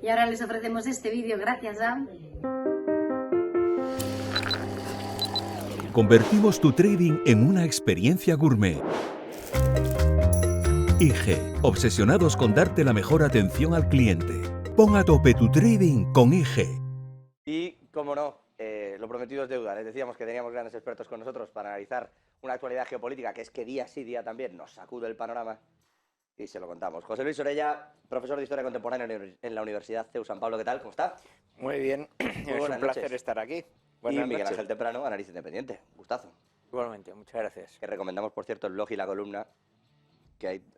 Y ahora les ofrecemos este vídeo gracias a... Convertimos tu trading en una experiencia gourmet. IG, obsesionados con darte la mejor atención al cliente. Pon a tope tu trading con IG. Y, como no, lo prometido es deuda. Les decíamos que teníamos grandes expertos con nosotros para analizar una actualidad geopolítica que es que día sí, día también nos sacude el panorama. Y se lo contamos. José Luis Orella, profesor de Historia Contemporánea en la Universidad CEU San Pablo. ¿Qué tal? ¿Cómo está? Muy bien, es un placer estar aquí. Buenas Miguel Ángel Temprano, Análisis Independiente. Gustazo. Igualmente, muchas gracias. Que recomendamos, por cierto, el blog y la columna que hay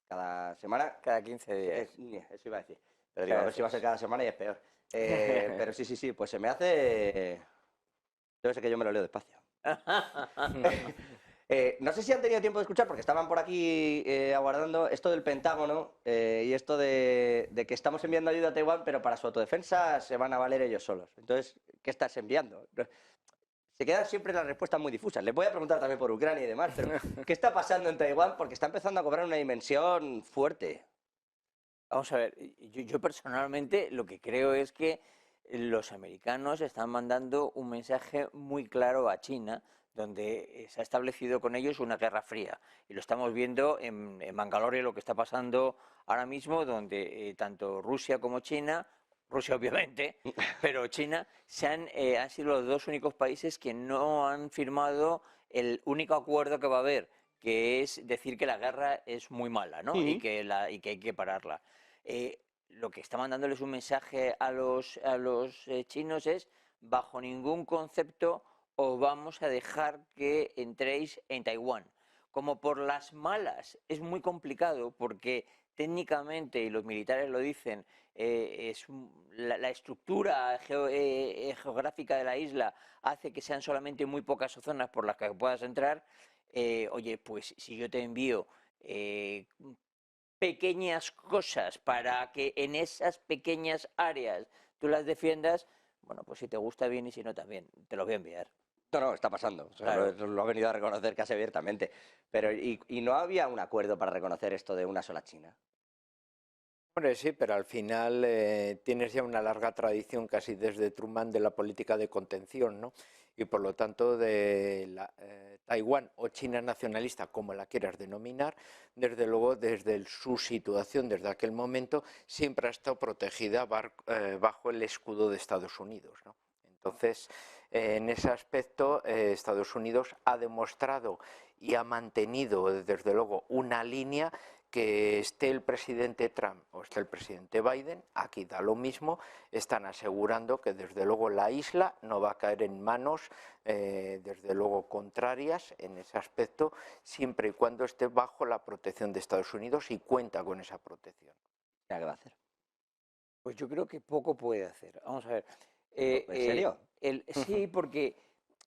cada semana. Cada 15 días. Eso iba a decir. Pero digo, a ver si va a ser cada semana y es peor. Pero sí, pues se me hace... Debe ser que yo me lo leo despacio. No sé si han tenido tiempo de escuchar, porque estaban por aquí aguardando esto del Pentágono y esto de que estamos enviando ayuda a Taiwán, pero para su autodefensa se van a valer ellos solos. Entonces, ¿qué estás enviando? Se quedan siempre las respuestas muy difusas. Les voy a preguntar también por Ucrania y demás, pero ¿qué está pasando en Taiwán? Porque está empezando a cobrar una dimensión fuerte. Vamos a ver, yo personalmente lo que creo es que los americanos están mandando un mensaje muy claro a China, donde se ha establecido con ellos una guerra fría. Y lo estamos viendo en Bangalore, lo que está pasando ahora mismo, donde tanto Rusia como China, Rusia obviamente, pero China, han sido los dos únicos países que no han firmado el único acuerdo que va a haber, que es decir que la guerra es muy mala, ¿no? Y que hay que pararla. Lo que está mandándoles un mensaje a los chinos es: bajo ningún concepto os vamos a dejar que entréis en Taiwán. Como por las malas es muy complicado, porque técnicamente, y los militares lo dicen, la estructura geográfica de la isla hace que sean solamente muy pocas zonas por las que puedas entrar. Oye, pues si yo te envío pequeñas cosas para que en esas pequeñas áreas tú las defiendas, bueno, pues si te gusta bien y si no también, te lo voy a enviar. No, está pasando. O sea, Claro. lo ha venido a reconocer casi abiertamente. Pero, ¿y no había un acuerdo para reconocer esto de una sola China? Hombre, sí, pero al final tienes ya una larga tradición, casi desde Truman, de la política de contención, ¿no? Y por lo tanto de Taiwán o China nacionalista, como la quieras denominar, desde luego desde su situación, desde aquel momento, siempre ha estado protegida bajo el escudo de Estados Unidos, ¿no? Entonces, en ese aspecto, Estados Unidos ha demostrado y ha mantenido, desde luego, una línea que esté el presidente Trump o esté el presidente Biden, aquí da lo mismo, están asegurando que desde luego la isla no va a caer en manos desde luego contrarias en ese aspecto, siempre y cuando esté bajo la protección de Estados Unidos y cuenta con esa protección. ¿Qué va a hacer? Pues yo creo que poco puede hacer. Vamos a ver. ¿En serio? Sí, porque,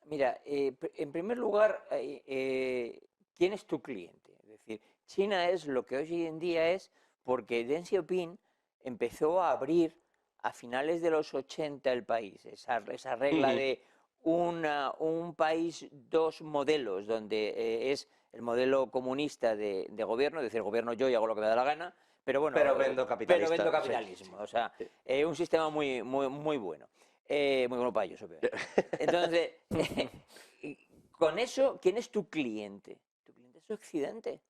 mira, en primer lugar, ¿quién es tu cliente? Es decir, China es lo que hoy en día es porque Deng Xiaoping empezó a abrir a finales de los 80 el país, esa regla de un país, dos modelos, donde es el modelo comunista de gobierno, es decir, gobierno yo y hago lo que me da la gana, pero bueno, Pero vendo capitalista. pero vendo capitalismo, Sí. o sea, un sistema muy bueno, muy bueno para ellos, obviamente. Entonces, con eso, ¿quién es tu cliente? Tu cliente es Occidente.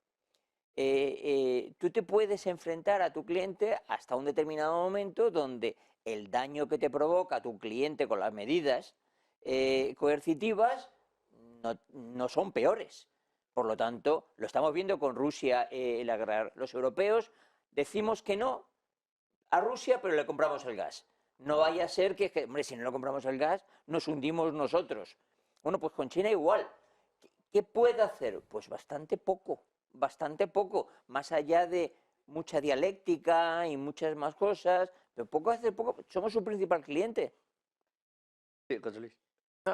Tú te puedes enfrentar a tu cliente hasta un determinado momento donde el daño que te provoca tu cliente con las medidas coercitivas no son peores. Por lo tanto, lo estamos viendo con Rusia, la guerra. Los europeos decimos que no a Rusia, pero le compramos el gas. No vaya a ser que, hombre, si no le compramos el gas, nos hundimos nosotros. Bueno, pues con China igual. ¿Qué puede hacer? Pues bastante poco, más allá de mucha dialéctica y muchas más cosas, pero poco hace poco, somos su principal cliente. Sí, José Luis.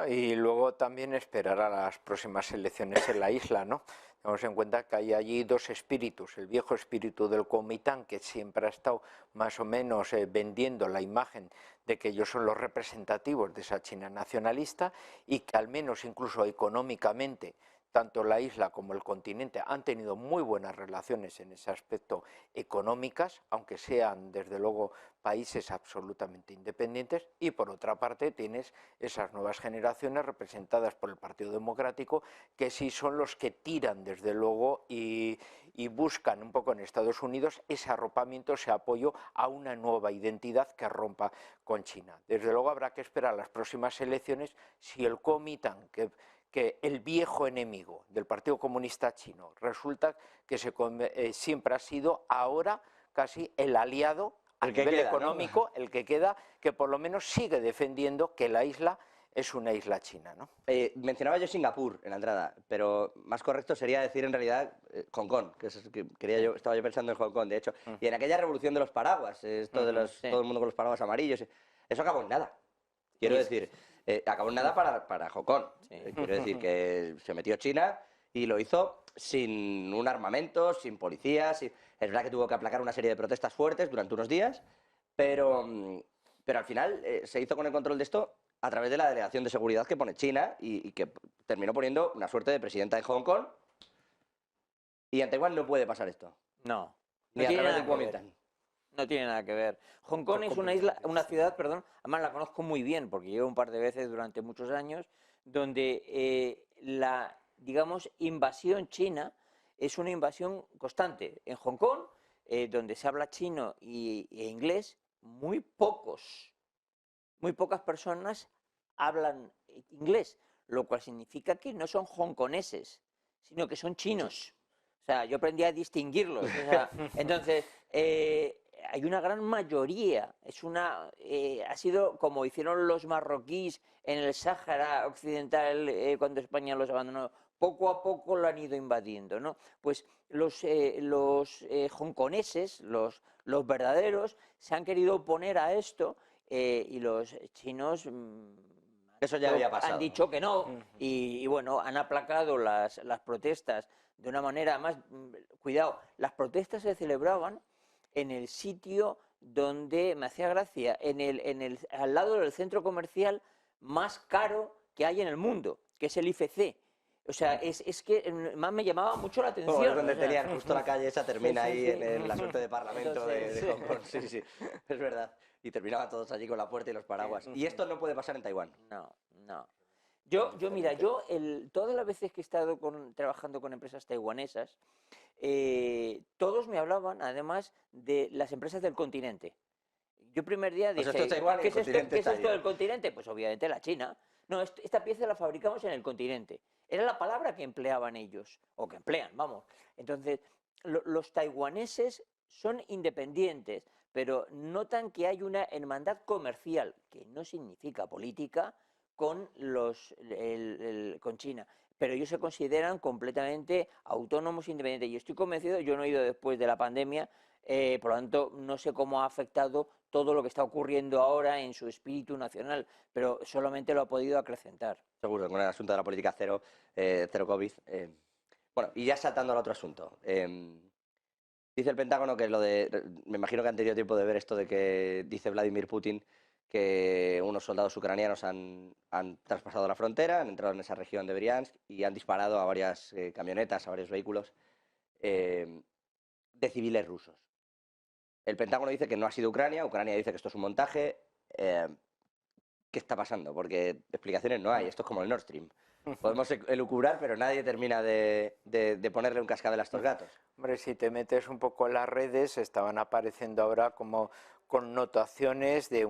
Y luego también esperar a las próximas elecciones en la isla, ¿no? Tenemos en cuenta que hay allí dos espíritus, el viejo espíritu del Kuomintang, que siempre ha estado más o menos vendiendo la imagen de que ellos son los representativos de esa China nacionalista y que al menos incluso económicamente tanto la isla como el continente han tenido muy buenas relaciones en ese aspecto económicas, aunque sean desde luego países absolutamente independientes, y por otra parte tienes esas nuevas generaciones representadas por el Partido Democrático, que sí son los que tiran desde luego y buscan un poco en Estados Unidos ese arropamiento, ese apoyo a una nueva identidad que rompa con China. Desde luego habrá que esperar las próximas elecciones si el Kuomintang, que el viejo enemigo del Partido Comunista Chino resulta que siempre ha sido ahora casi el aliado a nivel económico, ¿no? El que queda, que por lo menos sigue defendiendo que la isla es una isla china, ¿no? Mencionaba yo Singapur en la entrada, pero más correcto sería decir en realidad Hong Kong, que es que estaba yo pensando en Hong Kong, de hecho. Y en aquella revolución de los paraguas, esto de todo el mundo con los paraguas amarillos, eso acabó en nada. Quiero decir, acabó en nada para Hong Kong. Quiero decir que se metió China y lo hizo sin un armamento, sin policías. Es verdad que tuvo que aplacar una serie de protestas fuertes durante unos días, pero al final se hizo con el control de esto a través de la delegación de seguridad que pone China y que terminó poniendo una suerte de presidenta de Hong Kong. Y en Taiwán no puede pasar esto. No. Ni a través del Kuomintang. No tiene nada que ver. Hong Kong es una ciudad, perdón, además la conozco muy bien porque llevo un par de veces durante muchos años, donde la, digamos, invasión china es una invasión constante. En Hong Kong, donde se habla chino e inglés, muy pocas personas hablan inglés, lo cual significa que no son hongkoneses, sino que son chinos. O sea, yo aprendí a distinguirlos. O sea, entonces, hay una gran mayoría, ha sido como hicieron los marroquíes en el Sáhara Occidental cuando España los abandonó, poco a poco lo han ido invadiendo, ¿no? Pues los hongkoneses, los verdaderos, se han querido oponer a esto y los chinos eso ya había pasado, han dicho que no y bueno, han aplacado las protestas de una manera más... Cuidado, las protestas se celebraban en el sitio donde, me hacía gracia, al lado del centro comercial más caro que hay en el mundo, que es el IFC. O sea, es que más me llamaba mucho la atención. Bueno, es donde tenían justo la calle esa, termina ahí en la suerte de parlamento de Hong Kong. Sí, sí, es verdad. Y terminaban todos allí con la puerta y los paraguas. Y esto no puede pasar en Taiwán. No. Mira, todas las veces que he estado trabajando con empresas taiwanesas, todos me hablaban, además, de las empresas del continente. Yo el primer día dije, pues ¿qué es esto del continente? Pues obviamente la China. No, esta pieza la fabricamos en el continente. Era la palabra que empleaban ellos, o que emplean, vamos. Entonces, los taiwaneses son independientes, pero notan que hay una hermandad comercial, que no significa política, con con China. Pero ellos se consideran completamente autónomos, independientes. Y estoy convencido, yo no he ido después de la pandemia, por lo tanto, no sé cómo ha afectado todo lo que está ocurriendo ahora en su espíritu nacional, pero solamente lo ha podido acrecentar. Seguro, con el asunto de la política cero COVID. Bueno, y ya saltando al otro asunto. Dice el Pentágono que me imagino que han tenido tiempo de ver esto de que dice Vladimir Putin que unos soldados ucranianos han traspasado la frontera, han entrado en esa región de Briansk y han disparado a varias camionetas, a varios vehículos de civiles rusos. El Pentágono dice que no ha sido Ucrania dice que esto es un montaje. ¿Qué está pasando? Porque explicaciones no hay, esto es como el Nord Stream. Podemos elucubrar, pero nadie termina de ponerle un cascabel a estos gatos. Hombre, si te metes un poco en las redes, estaban apareciendo ahora como connotaciones de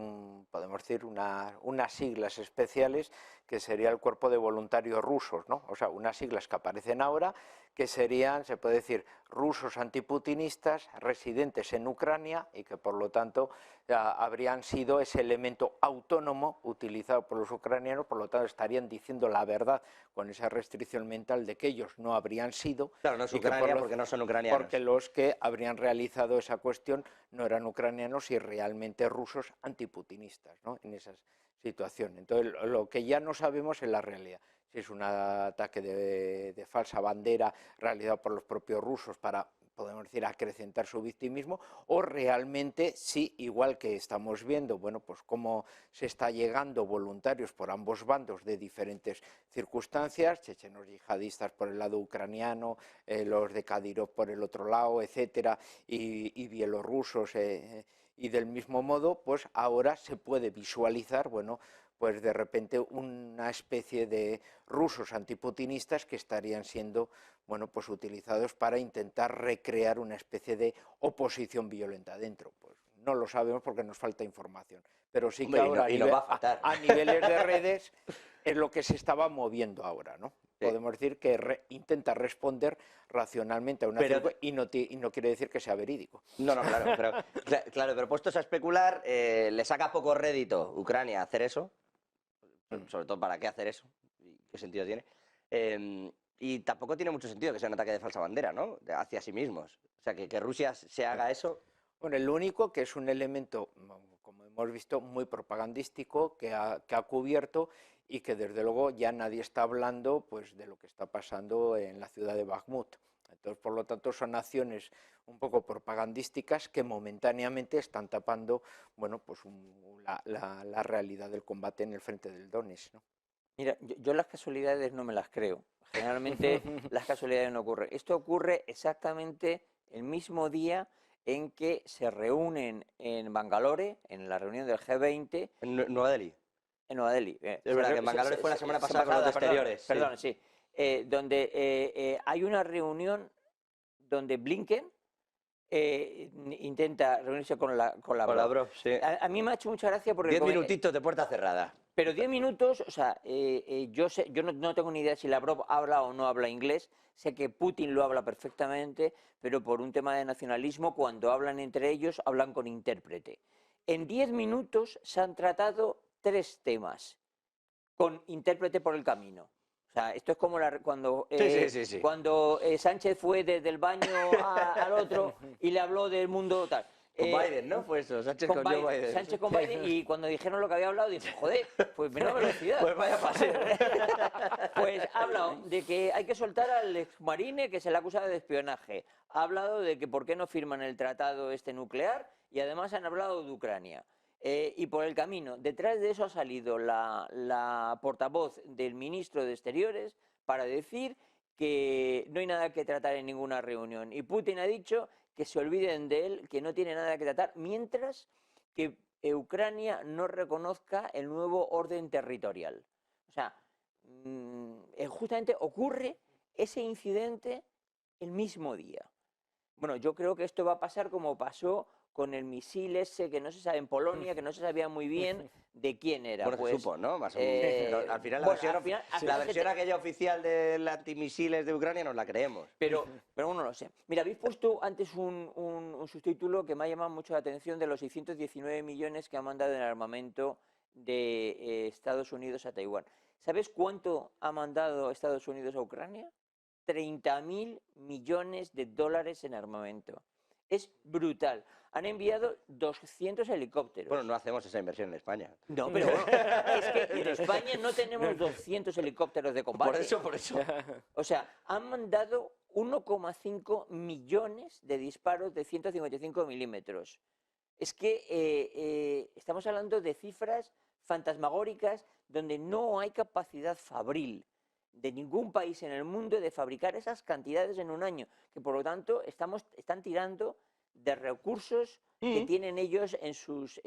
podemos decir, unas siglas especiales que sería el Cuerpo de Voluntarios Rusos, ¿no? O sea, unas siglas que aparecen ahora que serían, se puede decir, rusos antiputinistas residentes en Ucrania y que por lo tanto habrían sido ese elemento autónomo utilizado por los ucranianos, por lo tanto estarían diciendo la verdad con esa restricción mental de que ellos no habrían sido. Claro, no es Ucrania porque no son ucranianos. Porque los que habrían realizado esa cuestión no eran ucranianos y realmente rusos antiputinistas, ¿no? En esa situación. Entonces, lo que ya no sabemos es la realidad. Si es un ataque de falsa bandera realizado por los propios rusos para podemos decir, acrecentar su victimismo, o realmente sí, igual que estamos viendo, bueno, pues cómo se está llegando voluntarios por ambos bandos de diferentes circunstancias, chechenos yihadistas por el lado ucraniano, los de Kadyrov por el otro lado, etcétera, y bielorrusos, y del mismo modo, pues ahora se puede visualizar, bueno, pues de repente una especie de rusos antiputinistas que estarían siendo, bueno, pues utilizados para intentar recrear una especie de oposición violenta dentro. Pues no lo sabemos porque nos falta información, pero sí que ahora nos va a faltar. a niveles de redes es lo que se estaba moviendo ahora, ¿no? Sí. Podemos decir que intenta responder racionalmente a una y no quiere decir que sea verídico. No, claro, pero puestos a especular, ¿le saca poco rédito Ucrania hacer eso? Sobre todo, ¿para qué hacer eso? ¿Qué sentido tiene? Y tampoco tiene mucho sentido que sea un ataque de falsa bandera, ¿no? Hacia sí mismos. O sea, que Rusia se haga eso. Bueno, el único que es un elemento, como hemos visto, muy propagandístico, que ha cubierto y que desde luego ya nadie está hablando, pues, de lo que está pasando en la ciudad de Bakhmut. Entonces, por lo tanto, son acciones un poco propagandísticas que momentáneamente están tapando, bueno, pues la realidad del combate en el frente del Donetsk, ¿no? Mira, yo las casualidades no me las creo. Generalmente las casualidades no ocurren. Esto ocurre exactamente el mismo día en que se reúnen en Bangalore, en la reunión del G20. En Nueva Delhi. En Nueva Delhi. Es verdad que en Bangalore fue la semana pasada con los exteriores. Perdón, sí. Donde hay una reunión donde Blinken intenta reunirse con la Lavrov, sí. A mí me ha hecho mucha gracia porque... 10 minutitos de puerta cerrada. Pero 10 minutos, o sea, yo no tengo ni idea si Lavrov habla o no habla inglés, sé que Putin lo habla perfectamente, pero por un tema de nacionalismo, cuando hablan entre ellos, hablan con intérprete. En 10 minutos se han tratado 3 temas, con intérprete por el camino. O sea, esto es como cuando Sánchez fue desde el baño al otro y le habló del mundo tal. Con Biden, ¿no? Fue eso, Sánchez con Joe Biden. Sánchez con Biden, y cuando dijeron lo que había hablado, dije, joder, pues menos velocidad. Pues vaya paseo. Pues ha hablado de que hay que soltar al exmarine que se le acusa de espionaje. Ha hablado de que por qué no firman el tratado nuclear, y además han hablado de Ucrania. Y por el camino, detrás de eso ha salido la portavoz del ministro de Exteriores para decir que no hay nada que tratar en ninguna reunión. Y Putin ha dicho que se olviden de él, que no tiene nada que tratar, mientras que Ucrania no reconozca el nuevo orden territorial. O sea, justamente ocurre ese incidente el mismo día. Bueno, yo creo que esto va a pasar como pasó con el misil ese que no se sabe en Polonia, que no se sabía muy bien de quién era. Bueno, pues, se supo, ¿no? Más o menos. Al final, la versión aquella oficial del antimisiles de Ucrania nos la creemos. Pero bueno, no lo sé. Mira, habéis puesto antes un subtítulo que me ha llamado mucho la atención, de los 619 millones que ha mandado en armamento de Estados Unidos a Taiwán. ¿Sabes cuánto ha mandado Estados Unidos a Ucrania? 30.000 millones de dólares en armamento. Es brutal. Han enviado 200 helicópteros. Bueno, no hacemos esa inversión en España. No, pero bueno, es que en España no tenemos 200 helicópteros de combate. Por eso. O sea, han mandado 1,5 millones de disparos de 155 milímetros. Es que estamos hablando de cifras fantasmagóricas donde no hay capacidad fabril de ningún país en el mundo de fabricar esas cantidades en un año, que por lo tanto están tirando de recursos que tienen ellos en sus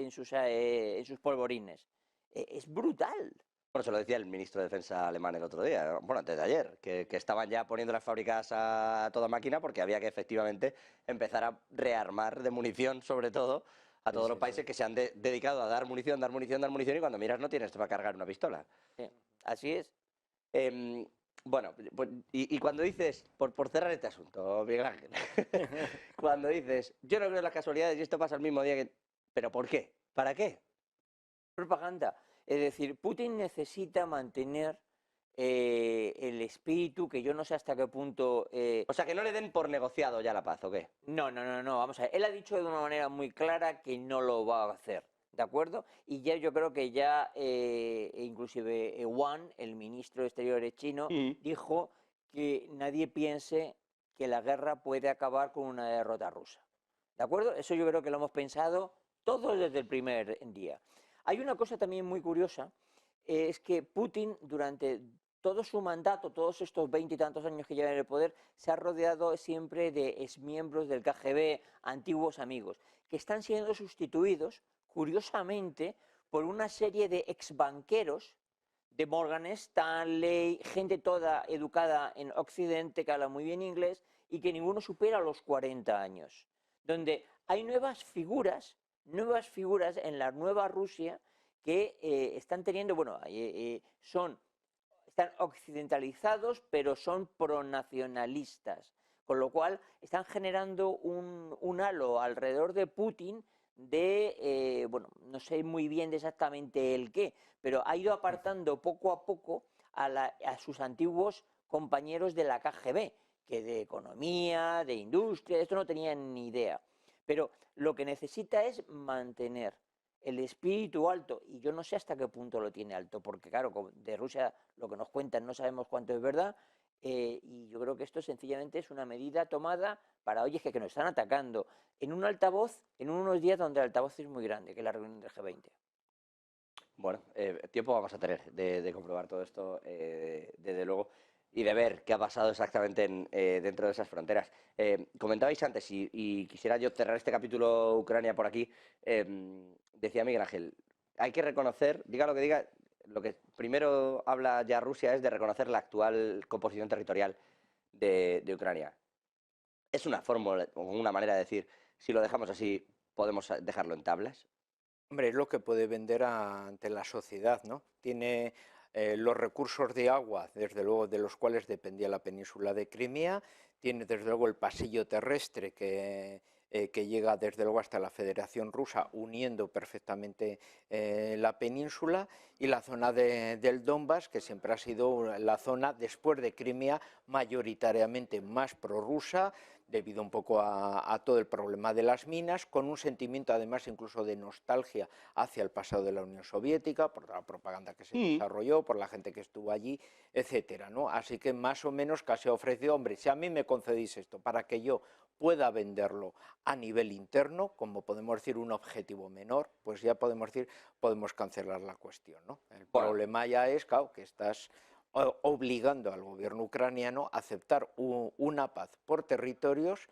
polvorines. Es brutal. Bueno, se lo decía el ministro de Defensa alemán el otro día, bueno, antes de ayer, que estaban ya poniendo las fábricas a toda máquina porque había que efectivamente empezar a rearmar de munición, sobre todo, a todos los países que se han dedicado a dar munición, y cuando miras no tienes para cargar una pistola. Sí, así es. Bueno, pues, y cuando dices, por cerrar este asunto, Miguel Ángel, cuando dices, yo no creo en las casualidades y esto pasa el mismo día que... ¿Pero por qué? ¿Para qué? Propaganda. Es decir, Putin necesita mantener el espíritu, que yo no sé hasta qué punto... O sea, que no le den por negociado ya la paz, ¿o qué? No, vamos a ver. Él ha dicho de una manera muy clara que no lo va a hacer. ¿De acuerdo? Y ya yo creo que ya inclusive Wang, el ministro de Exteriores chino, dijo que nadie piense que la guerra puede acabar con una derrota rusa. ¿De acuerdo? Eso yo creo que lo hemos pensado todos desde el primer día. Hay una cosa también muy curiosa, es que Putin durante todo su mandato, todos estos 20 y tantos años que lleva en el poder, se ha rodeado siempre de exmiembros del KGB, antiguos amigos, que están siendo sustituidos, curiosamente, por una serie de exbanqueros de Morgan Stanley, gente toda educada en Occidente, que habla muy bien inglés y que ninguno supera los 40 años, donde hay nuevas figuras en la nueva Rusia que están teniendo, bueno, están occidentalizados, pero son pronacionalistas, con lo cual están generando un halo alrededor de Putin de, bueno, no sé muy bien exactamente el qué, pero ha ido apartando poco a poco a sus antiguos compañeros de la KGB, que de economía, de industria, esto no tenían ni idea. Pero lo que necesita es mantener el espíritu alto, y yo no sé hasta qué punto lo tiene alto, porque claro, de Rusia lo que nos cuentan no sabemos cuánto es verdad, y yo creo que esto sencillamente es una medida tomada para, oye, que nos están atacando en un altavoz, en unos días donde el altavoz es muy grande, que es la reunión del G20. Bueno, tiempo vamos a tener de comprobar todo esto, desde luego, y de ver qué ha pasado exactamente dentro de esas fronteras. Comentabais antes, y quisiera yo cerrar este capítulo Ucrania por aquí, decía Miguel Ángel, hay que reconocer, diga lo que diga, lo que primero habla ya Rusia es de reconocer la actual composición territorial de Ucrania. Es una fórmula, o una manera de decir, si lo dejamos así, podemos dejarlo en tablas. Hombre, es lo que puede vender ante la sociedad, ¿no? Tiene los recursos de agua, desde luego, de los cuales dependía la península de Crimea, tiene desde luego el pasillo terrestre que llega desde luego hasta la Federación Rusa, uniendo perfectamente la península, y la zona del Donbass, que siempre ha sido la zona, después de Crimea, mayoritariamente más prorrusa, debido un poco a todo el problema de las minas, con un sentimiento además incluso de nostalgia hacia el pasado de la Unión Soviética, por la propaganda que se desarrolló, por la gente que estuvo allí, etcétera, ¿no? Así que más o menos casi ha ofrecido, hombre, si a mí me concedís esto para que yo pueda venderlo a nivel interno, como podemos decir un objetivo menor, pues ya podemos decir, podemos cancelar la cuestión, ¿no? El problema ya es, claro, que estás obligando al gobierno ucraniano a aceptar una paz por territorios,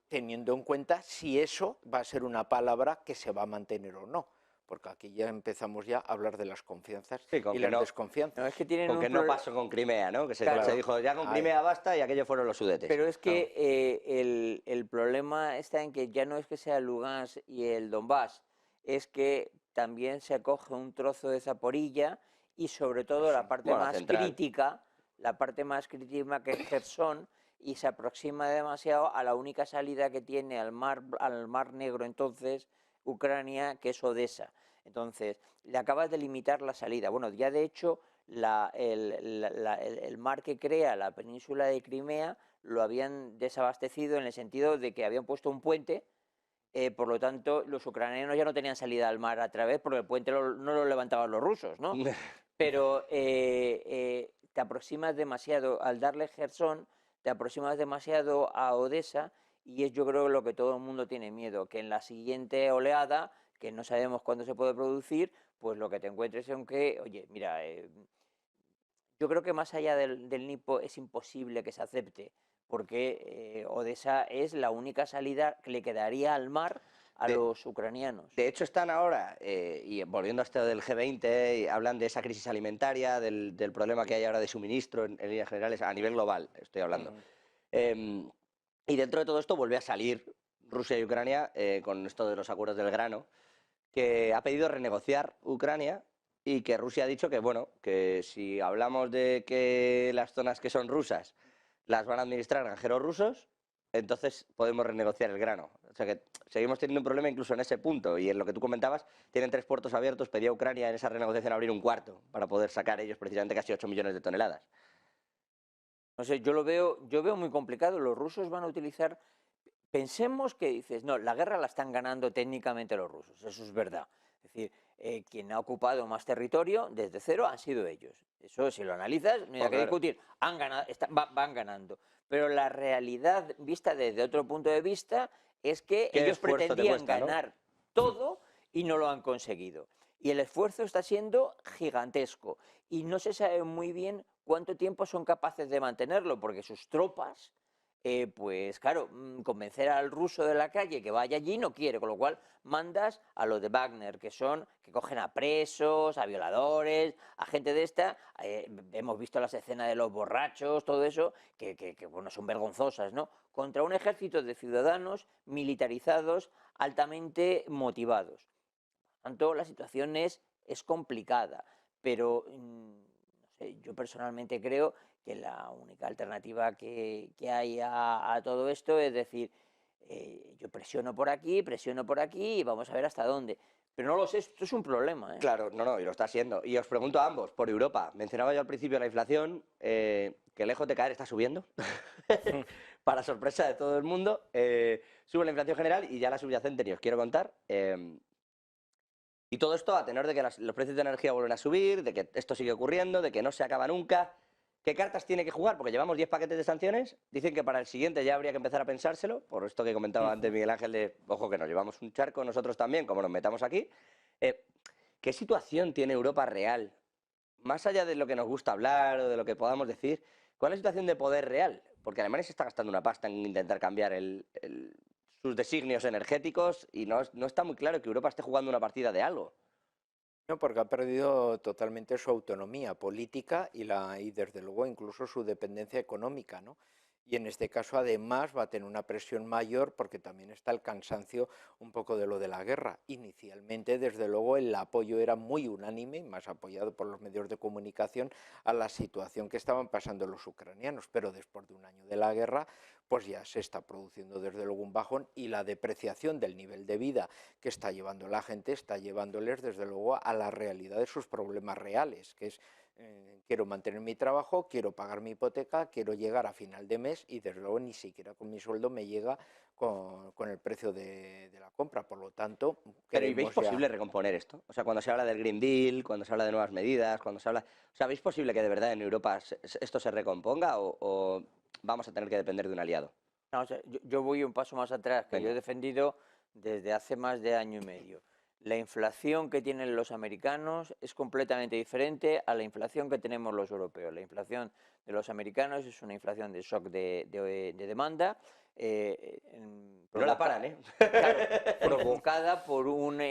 teniendo en cuenta si eso va a ser una palabra que se va a mantener o no, porque aquí ya empezamos ya a hablar de las confianzas y las desconfianzas. No, es que tienen con que no pasó con Crimea, ¿no? Que se dijo, ya con Crimea basta, y aquellos fueron los Sudetes. Pero es que el problema está en que ya no es que sea el Lugansk y el Donbass, es que también se coge un trozo de Zaporilla y sobre todo la parte más crítica, que es Jersón, y se aproxima demasiado a la única salida que tiene al mar Negro entonces Ucrania, que es Odessa. Entonces, le acabas de limitar la salida. Bueno, ya de hecho el mar que crea la península de Crimea lo habían desabastecido en el sentido de que habían puesto un puente, por lo tanto los ucranianos ya no tenían salida al mar a través porque el puente no lo levantaban los rusos, ¿no? Pero te aproximas demasiado, al darle Jersón, te aproximas demasiado a Odessa, y es yo creo lo que todo el mundo tiene miedo, que en la siguiente oleada, que no sabemos cuándo se puede producir, pues lo que te encuentres es que, oye, mira, yo creo que más allá del Dnipro es imposible que se acepte, porque Odessa es la única salida que le quedaría al mar a los ucranianos. De hecho, están ahora, y volviendo a esto del G20, y hablan de esa crisis alimentaria, del problema que hay ahora de suministro en líneas generales, a nivel global, estoy hablando. Y dentro de todo esto vuelve a salir Rusia y Ucrania con esto de los acuerdos del grano, que ha pedido renegociar Ucrania, y que Rusia ha dicho que, bueno, que si hablamos de que las zonas que son rusas las van a administrar granjeros rusos, entonces podemos renegociar el grano. O sea que seguimos teniendo un problema incluso en ese punto, y en lo que tú comentabas, tienen 3 puertos abiertos, pedía Ucrania en esa renegociación abrir un cuarto para poder sacar ellos precisamente casi 8 millones de toneladas. No sé, yo veo muy complicado. Los rusos van a utilizar, pensemos que dices, no, la guerra la están ganando técnicamente los rusos, eso es verdad. Es decir, quien ha ocupado más territorio desde cero han sido ellos. Eso, si lo analizas, no hay que discutir. Han ganado, van ganando. Pero la realidad, vista desde otro punto de vista, es que ellos pretendían ganar todo y no lo han conseguido. Y el esfuerzo está siendo gigantesco. Y no se sabe muy bien cuánto tiempo son capaces de mantenerlo, porque sus tropas, pues claro, convencer al ruso de la calle que vaya allí no quiere, con lo cual mandas a los de Wagner, que cogen a presos, a violadores, a gente de esta. Hemos visto las escenas de los borrachos, todo eso, que bueno, son vergonzosas, ¿no? Contra un ejército de ciudadanos militarizados, altamente motivados. Por tanto, la situación es complicada, pero no sé, yo personalmente creo que la única alternativa que hay a todo esto es decir, yo presiono por aquí y vamos a ver hasta dónde. Pero no lo sé, esto es un problema, ¿eh? Claro, no, y lo está siendo. Y os pregunto a ambos, por Europa, mencionaba yo al principio la inflación, que lejos de caer está subiendo, para sorpresa de todo el mundo, sube la inflación general y ya la subyacente ni os quiero contar. Y todo esto a tenor de que los precios de energía vuelven a subir, de que esto sigue ocurriendo, de que no se acaba nunca. ¿Qué cartas tiene que jugar? Porque llevamos 10 paquetes de sanciones, dicen que para el siguiente ya habría que empezar a pensárselo, por esto que comentaba antes Miguel Ángel de, ojo que nos llevamos un charco nosotros también, como nos metamos aquí. ¿Qué situación tiene Europa real? Más allá de lo que nos gusta hablar o de lo que podamos decir, ¿cuál es la situación de poder real? Porque Alemania se está gastando una pasta en intentar cambiar sus designios energéticos y no está muy claro que Europa esté jugando una partida de algo. No, porque ha perdido totalmente su autonomía política y desde luego incluso su dependencia económica, ¿no? Y en este caso además va a tener una presión mayor porque también está el cansancio un poco de lo de la guerra. Inicialmente, desde luego, el apoyo era muy unánime, más apoyado por los medios de comunicación, a la situación que estaban pasando los ucranianos, pero después de un año de la guerra, pues ya se está produciendo desde luego un bajón y la depreciación del nivel de vida que está llevando la gente está llevándoles desde luego a la realidad de sus problemas reales, que es quiero mantener mi trabajo, quiero pagar mi hipoteca, quiero llegar a final de mes y desde luego ni siquiera con mi sueldo me llega con el precio de la compra, por lo tanto... Pero ¿y veis posible recomponer esto? O sea, cuando se habla del Green Deal, cuando se habla de nuevas medidas, cuando se habla... O sea, ¿veis posible que de verdad en Europa esto se recomponga o vamos a tener que depender de un aliado? No, o sea, yo voy un paso más atrás, que yo he defendido desde hace más de año y medio. La inflación que tienen los americanos es completamente diferente a la inflación que tenemos los europeos. La inflación de los americanos es una inflación de shock de demanda. No la paran, ¿eh? Claro, provocada por un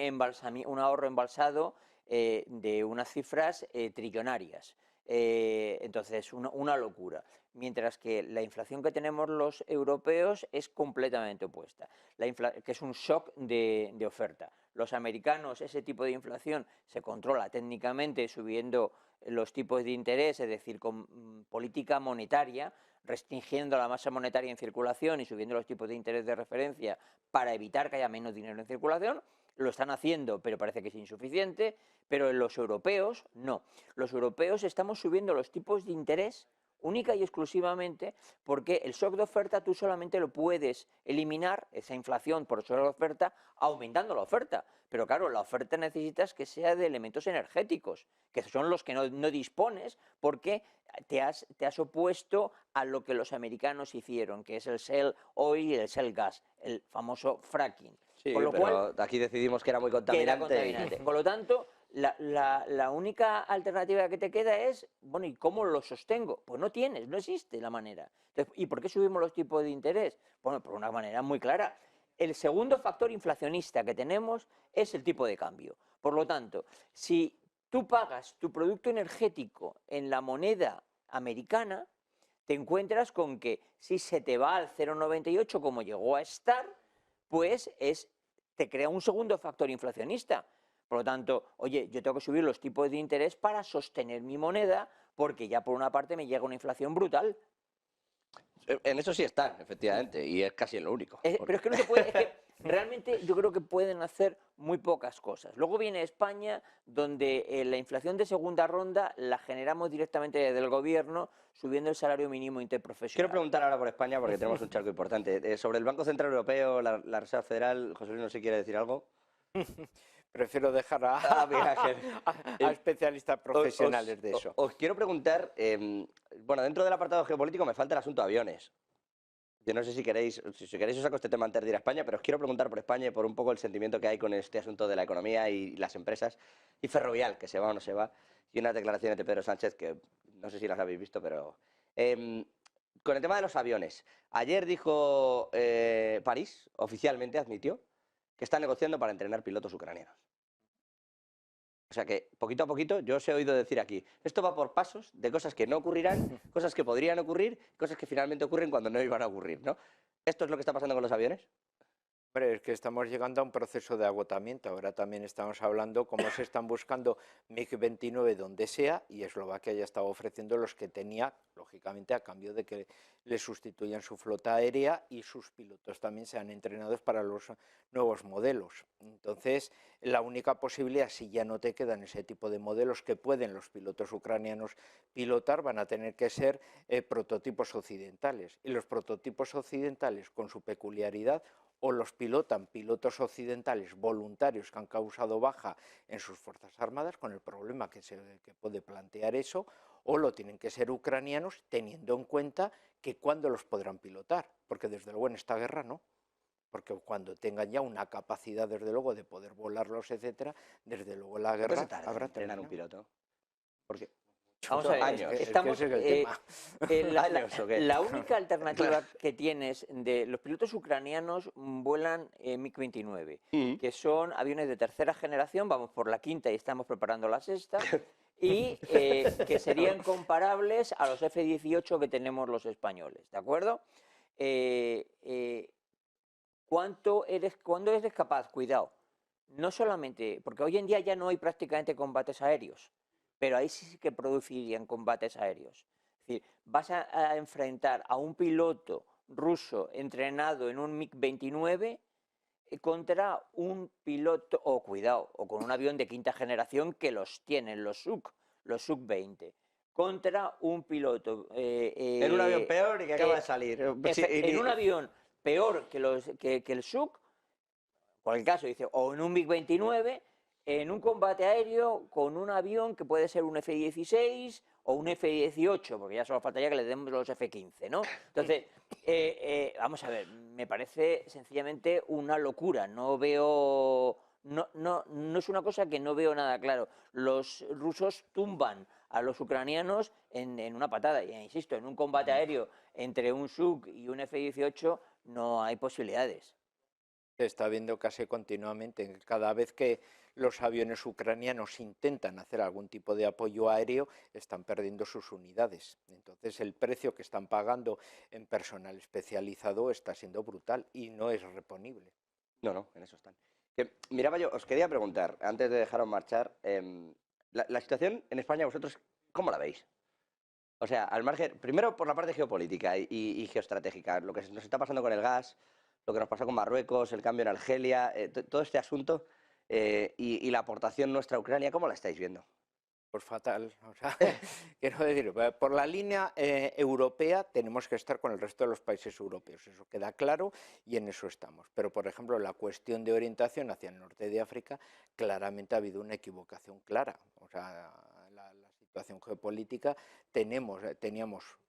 ahorro embalsado de unas cifras trillonarias. Entonces, una locura. Mientras que la inflación que tenemos los europeos es completamente opuesta, que es un shock de oferta. Los americanos, ese tipo de inflación se controla técnicamente subiendo los tipos de interés, es decir, con política monetaria, restringiendo la masa monetaria en circulación y subiendo los tipos de interés de referencia para evitar que haya menos dinero en circulación. Lo están haciendo, pero parece que es insuficiente, pero en los europeos no. Los europeos estamos subiendo los tipos de interés única y exclusivamente porque el shock de oferta tú solamente lo puedes eliminar, esa inflación por shock de oferta, aumentando la oferta. Pero claro, la oferta necesitas que sea de elementos energéticos, que son los que no dispones porque te has opuesto a lo que los americanos hicieron, que es el shale oil y el shale gas, el famoso fracking. Sí, con lo pero cual, aquí decidimos que era muy contaminante. Por lo tanto, la única alternativa que te queda es, bueno, ¿y cómo lo sostengo? Pues no tienes, no existe la manera. Entonces, ¿y por qué subimos los tipos de interés? Bueno, por una manera muy clara. El segundo factor inflacionista que tenemos es el tipo de cambio. Por lo tanto, si tú pagas tu producto energético en la moneda americana, te encuentras con que si se te va al 0,98 como llegó a estar, pues te crea un segundo factor inflacionista. Por lo tanto, oye, yo tengo que subir los tipos de interés para sostener mi moneda porque ya por una parte me llega una inflación brutal. En eso sí están, efectivamente, y es casi lo único. Pero es que no se puede, es que realmente yo creo que pueden hacer muy pocas cosas. Luego viene España, donde la inflación de segunda ronda la generamos directamente desde el gobierno, subiendo el salario mínimo interprofesional. Quiero preguntar ahora por España, porque tenemos un charco importante. Sobre el Banco Central Europeo, la Reserva Federal, José Luis, no sé si quiere decir algo. Prefiero dejar mira, a especialistas profesionales de eso. Os quiero preguntar, bueno, dentro del apartado geopolítico me falta el asunto de aviones. Yo no sé si queréis os saco este tema antes de ir a España, pero os quiero preguntar por España y por un poco el sentimiento que hay con este asunto de la economía y las empresas y Ferrovial, que se va o no se va, y unas declaraciones de Pedro Sánchez que no sé si las habéis visto, pero... con el tema de los aviones, ayer dijo París, oficialmente admitió, que está negociando para entrenar pilotos ucranianos. O sea que, poquito a poquito, yo os he oído decir aquí, esto va por pasos de cosas que no ocurrirán, cosas que podrían ocurrir, cosas que finalmente ocurren cuando no iban a ocurrir, ¿no? ¿Esto es lo que está pasando con los aviones? Hombre, es que estamos llegando a un proceso de agotamiento. Ahora también estamos hablando cómo se están buscando MiG-29 donde sea, y Eslovaquia ya estaba ofreciendo los que tenía, lógicamente, a cambio de que le sustituyan su flota aérea y sus pilotos también sean entrenados para los nuevos modelos. Entonces, la única posibilidad, si ya no te quedan ese tipo de modelos que pueden los pilotos ucranianos pilotar, van a tener que ser prototipos occidentales. Y los prototipos occidentales, con su peculiaridad, o los pilotan pilotos occidentales voluntarios que han causado baja en sus fuerzas armadas, con el problema que puede plantear eso, o lo tienen que ser ucranianos, teniendo en cuenta que cuándo los podrán pilotar, porque desde luego en esta guerra no, porque cuando tengan ya una capacidad desde luego de poder volarlos, etcétera, desde luego la guerra habrá entrenar un piloto. Porque Vamos a ver, años. estamos, ese es el tema. ¿Años o qué? la única alternativa que tienes de los pilotos ucranianos vuelan MiG-29, que son aviones de tercera generación, vamos por la quinta y estamos preparando la sexta, y que serían comparables a los F-18 que tenemos los españoles, ¿de acuerdo? ¿Cuándo eres capaz? Cuidado, no solamente, porque hoy en día ya no hay prácticamente combates aéreos, pero ahí sí que producirían combates aéreos. Es decir, vas a enfrentar a un piloto ruso entrenado en un MiG-29 contra un piloto, o cuidado, o con un avión de quinta generación que los tienen, los Suk-20, contra un piloto... en un avión peor y que acaba de salir. En un avión peor que el Suk, por el caso, dice, o en un MiG-29, en un combate aéreo con un avión que puede ser un F-16 o un F-18, porque ya solo faltaría que le demos los F-15, ¿no? Entonces, vamos a ver, me parece sencillamente una locura, no veo... No es una cosa que no veo nada claro. Los rusos tumban a los ucranianos en una patada, y insisto, en un combate aéreo entre un Suk y un F-18 no hay posibilidades. Se está viendo casi continuamente, cada vez que los aviones ucranianos intentan hacer algún tipo de apoyo aéreo, están perdiendo sus unidades. Entonces el precio que están pagando en personal especializado está siendo brutal y no es reponible. No, en eso están. Miraba yo, os quería preguntar, antes de dejaros marchar, la situación en España, vosotros, ¿cómo la veis? O sea, al margen, primero por la parte geopolítica y geoestratégica, lo que nos está pasando con el gas, lo que nos pasó con Marruecos, el cambio en Argelia, todo este asunto y la aportación nuestra a Ucrania, ¿cómo la estáis viendo? Pues fatal, o sea, quiero decir, por la línea europea tenemos que estar con el resto de los países europeos, eso queda claro y en eso estamos. Pero, por ejemplo, la cuestión de orientación hacia el norte de África, claramente ha habido una equivocación clara. O sea, la situación geopolítica, teníamos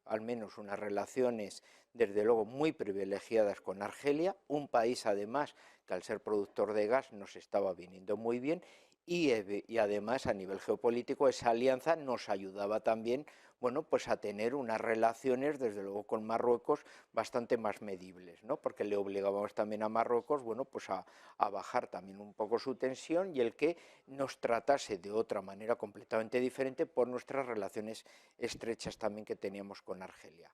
al menos unas relaciones, desde luego, muy privilegiadas con Argelia, un país, además, que al ser productor de gas nos estaba viniendo muy bien, y además a nivel geopolítico esa alianza nos ayudaba también, bueno, pues a tener unas relaciones desde luego con Marruecos bastante más medibles, ¿no? Porque le obligábamos también a Marruecos, bueno, pues a bajar también un poco su tensión y el que nos tratase de otra manera completamente diferente por nuestras relaciones estrechas también que teníamos con Argelia.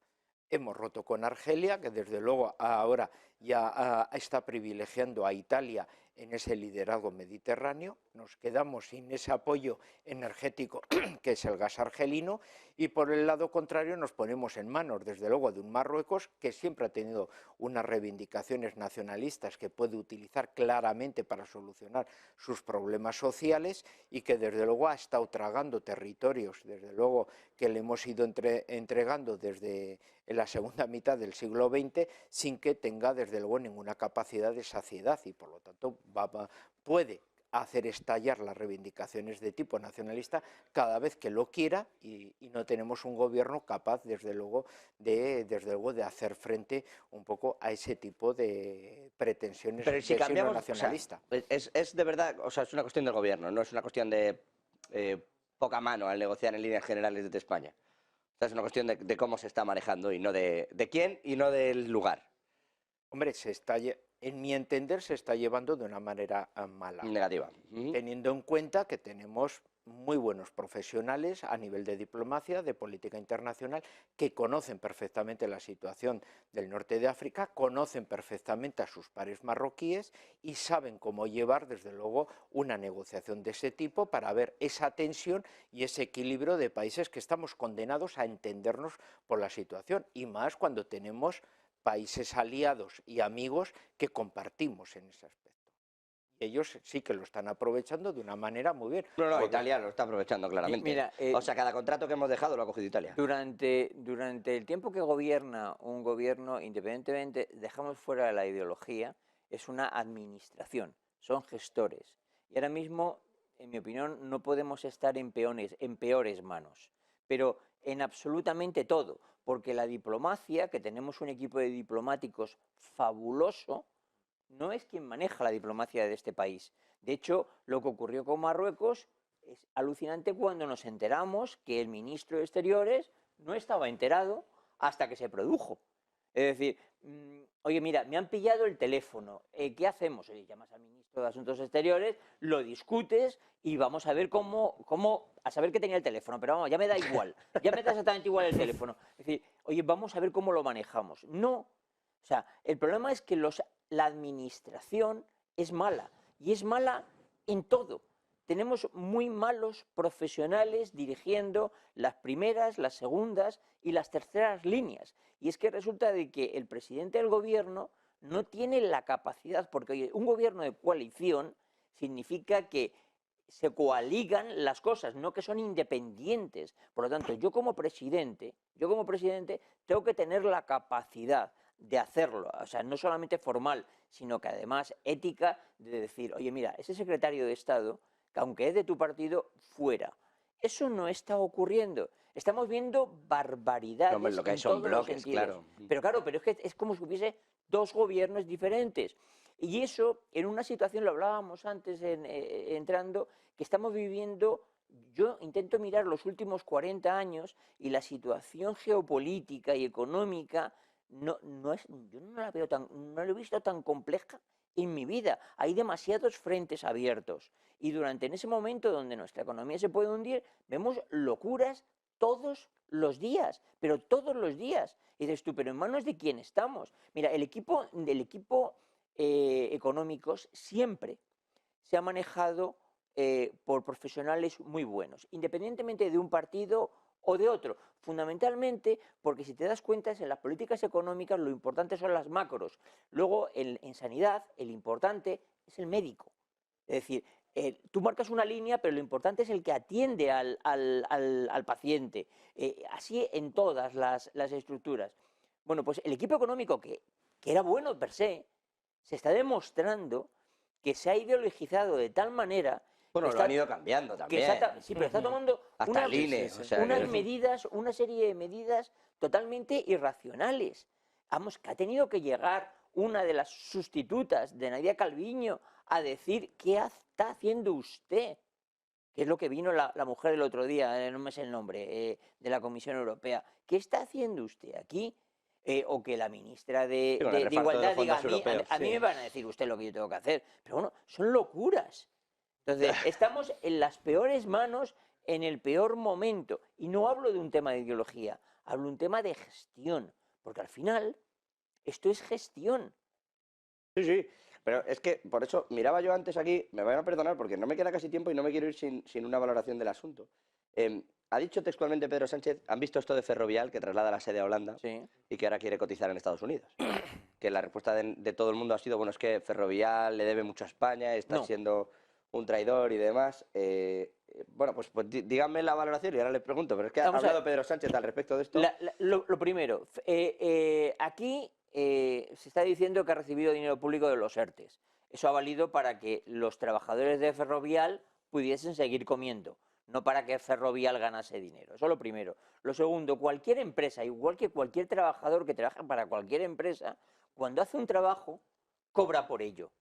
Hemos roto con Argelia, que desde luego ahora ya está privilegiando a Italia en ese liderazgo mediterráneo, nos quedamos sin ese apoyo energético que es el gas argelino, y por el lado contrario nos ponemos en manos, desde luego, de un Marruecos que siempre ha tenido unas reivindicaciones nacionalistas que puede utilizar claramente para solucionar sus problemas sociales y que desde luego ha estado tragando territorios, desde luego que le hemos ido entregando desde la segunda mitad del siglo XX sin que tenga desde desde luego ninguna capacidad de saciedad y por lo tanto puede hacer estallar las reivindicaciones de tipo nacionalista cada vez que lo quiera y no tenemos un gobierno capaz desde luego de hacer frente un poco a ese tipo de pretensiones Pero de si signo cambiamos, nacionalista. o sea, es de verdad, o sea, es una cuestión del gobierno, no es una cuestión de poca mano al negociar en líneas generales desde España. O sea, es una cuestión de cómo se está manejando y no de quién y no del lugar. Hombre, en mi entender se está llevando de una manera mala. Negativa. Teniendo en cuenta que tenemos muy buenos profesionales a nivel de diplomacia, de política internacional, que conocen perfectamente la situación del norte de África, conocen perfectamente a sus pares marroquíes y saben cómo llevar, desde luego, una negociación de ese tipo para ver esa tensión y ese equilibrio de países que estamos condenados a entendernos por la situación, y más cuando tenemos países aliados y amigos que compartimos en ese aspecto. Ellos sí que lo están aprovechando de una manera muy bien. No, Italia lo está aprovechando claramente. Mira, o sea, cada contrato que hemos dejado lo ha cogido Italia. Durante el tiempo que gobierna un gobierno, independientemente, dejamos fuera la ideología, es una administración, son gestores. Y ahora mismo, en mi opinión, no podemos estar en peores manos, pero en absolutamente todo, porque la diplomacia, que tenemos un equipo de diplomáticos fabuloso, no es quien maneja la diplomacia de este país. De hecho, lo que ocurrió con Marruecos es alucinante cuando nos enteramos que el ministro de Exteriores no estaba enterado hasta que se produjo. Es decir, oye, mira, me han pillado el teléfono, ¿qué hacemos? Oye, llamas al ministro de Asuntos Exteriores, lo discutes y vamos a ver a saber que tenía el teléfono, pero vamos, ya me da igual, ya me da exactamente igual el teléfono. Es decir, oye, vamos a ver cómo lo manejamos. No, o sea, el problema es que la administración es mala, y es mala en todo. Tenemos muy malos profesionales dirigiendo las primeras, las segundas y las terceras líneas. Y es que resulta de que el presidente del gobierno no tiene la capacidad, porque oye, un gobierno de coalición significa que se coaligan las cosas, no que son independientes. Por lo tanto, yo como presidente tengo que tener la capacidad de hacerlo, o sea, no solamente formal, sino que además ética, de decir, oye, mira, ese secretario de Estado, que aunque es de tu partido, fuera. Eso no está ocurriendo. Estamos viendo barbaridades. No, hombre, lo que hay en son todos los bloques, sentidos. claro. Pero claro, pero es que es como si hubiese dos gobiernos diferentes. Y eso, en una situación, lo hablábamos antes entrando, que estamos viviendo. Yo intento mirar los últimos 40 años y la situación geopolítica y económica yo no la veo no la he visto tan compleja en mi vida. Hay demasiados frentes abiertos y en ese momento donde nuestra economía se puede hundir, vemos locuras todos los días, pero todos los días. Y dices tú, ¿pero en manos de quién estamos? Mira, el equipo económicos siempre se ha manejado por profesionales muy buenos, independientemente de un partido o de otro, fundamentalmente porque si te das cuenta en las políticas económicas lo importante son las macros, luego en sanidad el importante es el médico, es decir, tú marcas una línea pero lo importante es el que atiende al paciente, así en todas las estructuras. Bueno, pues el equipo económico que era bueno per se está demostrando que se ha ideologizado de tal manera. Bueno, lo han ido cambiando también. Sí, pero está tomando una serie de medidas totalmente irracionales. Vamos, que ha tenido que llegar una de las sustitutas de Nadia Calviño a decir, ¿qué está haciendo usted? Que es lo que vino la mujer el otro día, no me sé el nombre, de la Comisión Europea. ¿Qué está haciendo usted aquí? O que la ministra de Igualdad diga, a mí me van a decir usted lo que yo tengo que hacer. Pero bueno, son locuras. Entonces, estamos en las peores manos en el peor momento. Y no hablo de un tema de ideología, hablo de un tema de gestión. Porque al final, esto es gestión. Sí, sí. Pero es que, por eso, miraba yo antes aquí, me van a perdonar porque no me queda casi tiempo y no me quiero ir sin una valoración del asunto. Ha dicho textualmente Pedro Sánchez, han visto esto de Ferrovial, que traslada la sede a Holanda y que ahora quiere cotizar en Estados Unidos. Que la respuesta de todo el mundo ha sido, bueno, es que Ferrovial le debe mucho a España, está siendo un traidor y demás. Bueno, pues díganme la valoración y ahora les pregunto, pero es que ha hablado Pedro Sánchez al respecto de esto. Lo primero, aquí se está diciendo que ha recibido dinero público de los ERTEs. Eso ha valido para que los trabajadores de Ferrovial pudiesen seguir comiendo, no para que Ferrovial ganase dinero. Eso es lo primero. Lo segundo, cualquier empresa, igual que cualquier trabajador que trabaja para cualquier empresa, cuando hace un trabajo, cobra por ello.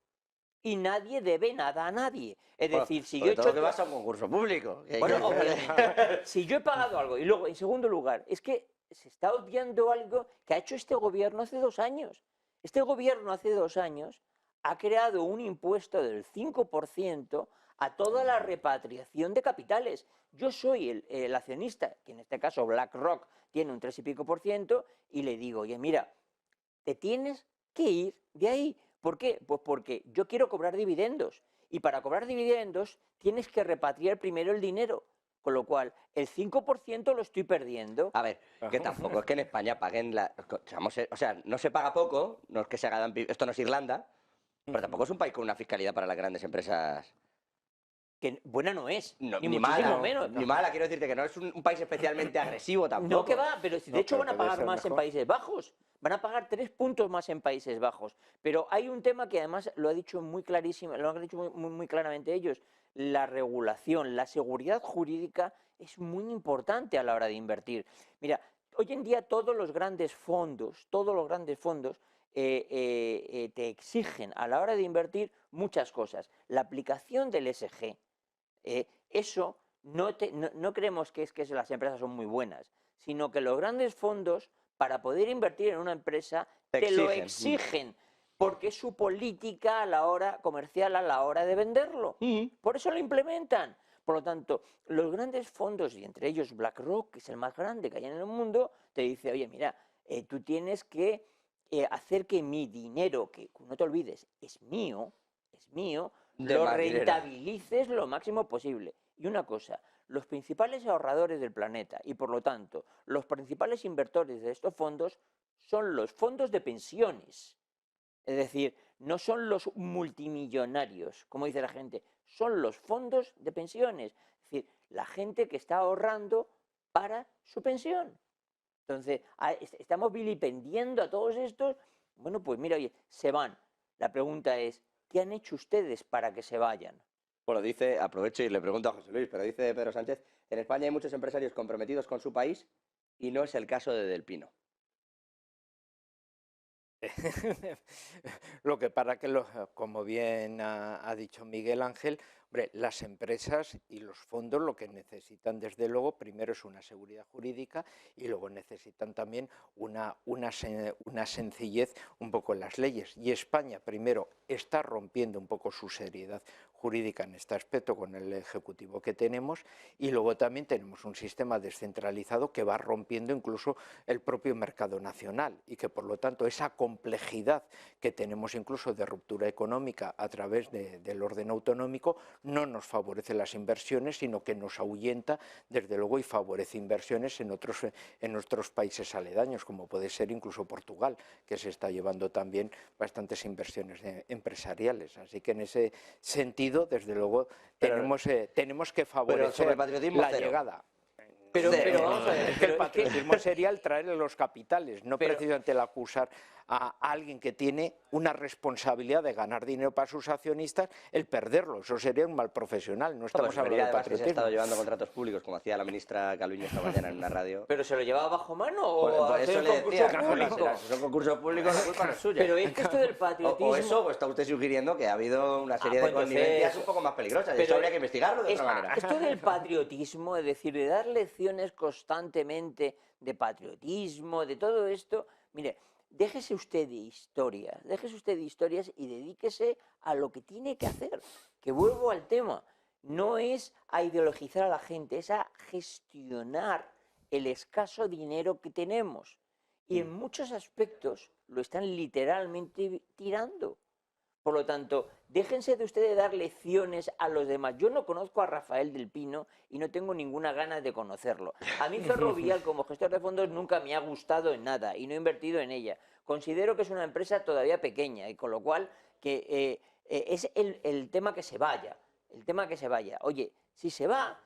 Y nadie debe nada a nadie. Es decir, si yo he hecho... que vas a un concurso público. Bueno, obviamente, si yo he pagado algo, y luego, en segundo lugar, es que se está obviando algo que ha hecho este gobierno hace 2 años. Este gobierno hace 2 años ha creado un impuesto del 5% a toda la repatriación de capitales. Yo soy el accionista, que en este caso BlackRock tiene un 3 y pico por ciento, y le digo, oye, mira, te tienes que ir de ahí. ¿Por qué? Pues porque yo quiero cobrar dividendos, y para cobrar dividendos tienes que repatriar primero el dinero, con lo cual el 5% lo estoy perdiendo. A ver, que tampoco es que en España paguen o sea, no se paga poco, no es que se hagan... Esto no es Irlanda, pero tampoco es un país con una fiscalidad para las grandes empresas... Que buena no es, No, ni ni muchísimo mala, menos. ni mala, quiero decirte que no es un país especialmente agresivo tampoco. No, que va, pero de hecho pero van a puede pagar ser más en mejor. Países Bajos. Van a pagar 3 puntos más en Países Bajos. Pero hay un tema que además lo ha dicho muy clarísimo, lo han dicho muy claramente ellos. La regulación, la seguridad jurídica es muy importante a la hora de invertir. Mira, hoy en día todos los grandes fondos te exigen a la hora de invertir muchas cosas. La aplicación del ESG, eso no creemos que es que las empresas son muy buenas, sino que los grandes fondos, para poder invertir en una empresa, te lo exigen, porque es su política a la hora comercial, a la hora de venderlo. Por eso lo implementan. Por lo tanto, los grandes fondos, y entre ellos BlackRock, que es el más grande que hay en el mundo, te dice, oye, mira, tú tienes que hacer que mi dinero, que no te olvides, es mío, lo rentabilices lo máximo posible. Y una cosa, los principales ahorradores del planeta y por lo tanto los principales inversores de estos fondos son los fondos de pensiones. Es decir, no son los multimillonarios, como dice la gente, son los fondos de pensiones. Es decir, la gente que está ahorrando para su pensión. Entonces, estamos vilipendiando a todos estos. Bueno, pues mira, oye, se van. La pregunta es, ¿qué han hecho ustedes para que se vayan? Bueno, dice, aprovecho y le pregunto a José Luis, pero dice Pedro Sánchez, en España hay muchos empresarios comprometidos con su país y no es el caso de Del Pino. Lo que para que, como bien ha dicho Miguel Ángel, hombre, las empresas y los fondos lo que necesitan desde luego primero es una seguridad jurídica y luego necesitan también una sencillez un poco en las leyes. Y España primero está rompiendo un poco su seriedad jurídica en este aspecto con el Ejecutivo que tenemos, y luego también tenemos un sistema descentralizado que va rompiendo incluso el propio mercado nacional, y que por lo tanto esa complejidad que tenemos incluso de ruptura económica a través del orden autonómico no nos favorece las inversiones, sino que nos ahuyenta desde luego y favorece inversiones en otros países aledaños, como puede ser incluso Portugal, que se está llevando también bastantes inversiones empresariales. Así que en ese sentido, desde luego, tenemos que favorecer la llegada. Pero vamos a ver, es que el patriotismo sería el traer los capitales, no precisamente el acusar a alguien que tiene una responsabilidad de ganar dinero para sus accionistas, el perderlo. Eso sería un mal profesional, no estamos hablando de patriotismo. Se ha estado llevando contratos públicos, como hacía la ministra Calviño esta mañana en una radio. ¿Pero se lo llevaba bajo mano o por eso le decía, público? Si son concursos públicos, la culpa no es suya. Pero es que esto del patriotismo... O eso, o está usted sugiriendo que ha habido una serie de connivencias un poco más peligrosas, y eso habría que investigarlo de otra manera. Esto del patriotismo, es decir, de dar lecciones constantemente de patriotismo, de todo esto, mire, déjese usted de historias y dedíquese a lo que tiene que hacer. Que vuelvo al tema, no es a ideologizar a la gente, es a gestionar el escaso dinero que tenemos. Y en muchos aspectos lo están literalmente tirando. Por lo tanto, déjense de ustedes dar lecciones a los demás. Yo no conozco a Rafael del Pino y no tengo ninguna ganas de conocerlo. A mí Ferrovial, como gestor de fondos, nunca me ha gustado en nada y no he invertido en ella. Considero que es una empresa todavía pequeña y con lo cual que es el tema que se vaya. El tema que se vaya. Oye, si se va,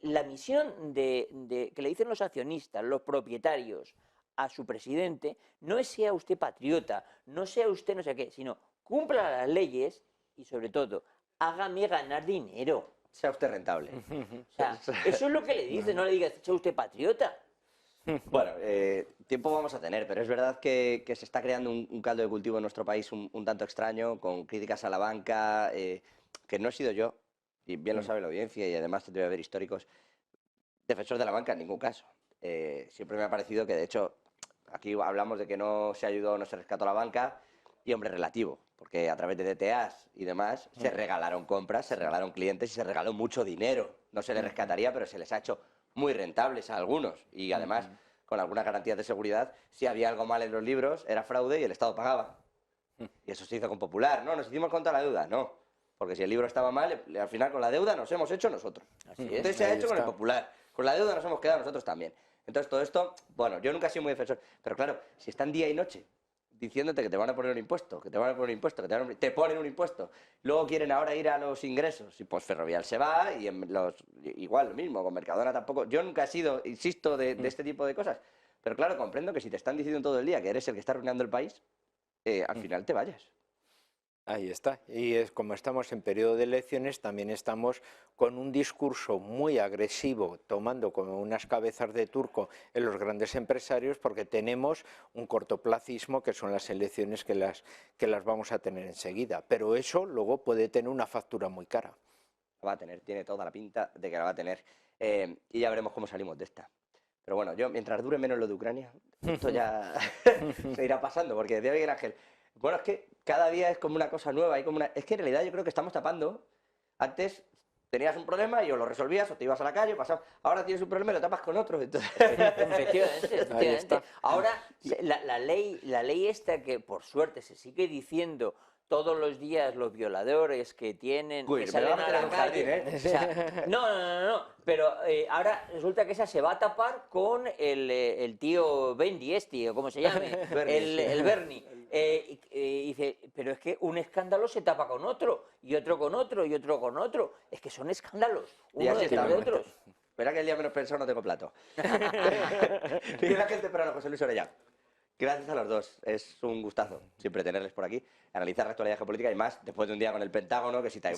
la misión que le dicen los accionistas, los propietarios, a su presidente no es sea usted patriota, no sea usted no sé qué, sino cumpla las leyes y sobre todo, hágame ganar dinero. Sea usted rentable. O sea, eso es lo que le dice, no le diga, sea usted patriota. Bueno, tiempo vamos a tener, pero es verdad que se está creando un caldo de cultivo en nuestro país un tanto extraño, con críticas a la banca, que no he sido yo, y bien lo sabe la audiencia, y además debe haber históricos, defensor de la banca en ningún caso. Siempre me ha parecido que, de hecho, aquí hablamos de que no se ayudó, no se rescató la banca, y hombre, relativo, porque a través de DTAs y demás se regalaron compras, se regalaron clientes y se regaló mucho dinero. No se les rescataría, pero se les ha hecho muy rentables a algunos, y además con algunas garantías de seguridad. Si había algo mal en los libros, era fraude y el Estado pagaba. Y eso se hizo con Popular, ¿no? Nos hicimos contra la deuda, no. Porque si el libro estaba mal, al final con la deuda nos hemos hecho nosotros. Así es. Entonces se ha Ahí hecho con el está. Popular. Con la deuda nos hemos quedado nosotros también. Entonces todo esto, bueno, yo nunca he sido muy defensor, pero claro, si están día y noche diciéndote que te van a poner un impuesto, que te van a poner un impuesto, que te ponen un impuesto, luego quieren ahora ir a los ingresos, y pues Ferrovial se va, y igual lo mismo, con Mercadona tampoco. Yo nunca he sido, insisto, de este tipo de cosas, pero claro, comprendo que si te están diciendo todo el día que eres el que está arruinando el país, al final te vayas. Ahí está. Y es como estamos en periodo de elecciones, también estamos con un discurso muy agresivo, tomando como unas cabezas de turco en los grandes empresarios, porque tenemos un cortoplacismo que son las elecciones que las vamos a tener enseguida. Pero eso luego puede tener una factura muy cara. La va a tener, tiene toda la pinta de que la va a tener. Y ya veremos cómo salimos de esta. Pero bueno, yo mientras dure menos lo de Ucrania, esto ya se irá pasando, porque decía Miguel Ángel, bueno, es que cada día es como una cosa nueva, es que en realidad yo creo que estamos tapando. Antes tenías un problema y o lo resolvías o te ibas a la calle, pasabas. Ahora tienes un problema y lo tapas con otro. Entonces... Efectivamente. está. Ahora, la ley esta que por suerte se sigue diciendo todos los días los violadores que tienen, Uy, que me salen va a meter a en la un jardín, calle. ¿eh? O sea, no, pero ahora resulta que esa se va a tapar con el tío Bendy o como se llame, el Bernie. Y dice, pero es que un escándalo se tapa con otro, y otro con otro, y otro con otro. Es que son escándalos, Y uno así detrás de estamos. otros. Verá que el día menos pensado no tengo plato. Miguel Ángel Temprano, José Luis Orellán. Gracias a los dos. Es un gustazo siempre tenerles por aquí, analizar la actualidad geopolítica y más después de un día con el Pentágono, que si Taiwán...